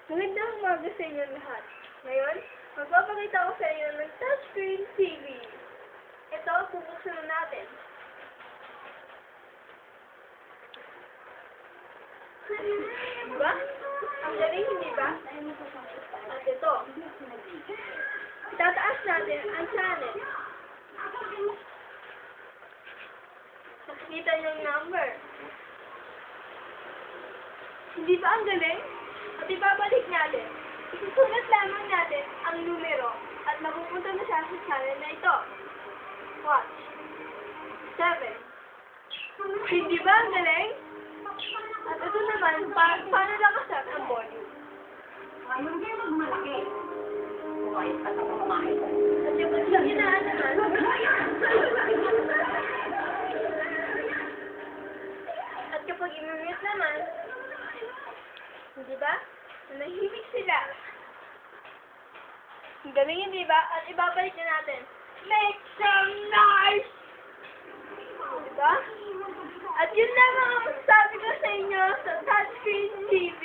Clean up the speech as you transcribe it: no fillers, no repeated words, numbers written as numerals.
Magandang umaga sa inyo lahat. Ngayon, magpapakita ko sa inyo ng touchscreen TV. Ito, bubuksan na natin. Diba? Ang galing, hindi ba? At ito, itataas natin ang channel. Nakikita niyo yung number. Hindi ba ang galing? At ibabalik natin. Isusulat lamang natin ang numero at mapupunta na siya sa channel na ito. Watch. 7. Hindi ba ang galing? At ito naman, paano nakaset ang volume? Ngayon kayo magmalaki. Bumayot ka sa pamamahay. At yung pagsaginaan naman, at kapag imimute naman, hindi ba? Nahihimik sila. Ang galing, hindi ba? At ibabalik na natin. Make some noise! Diba? At yun lamang ang masasabi ko sa inyo sa touchscreen TV.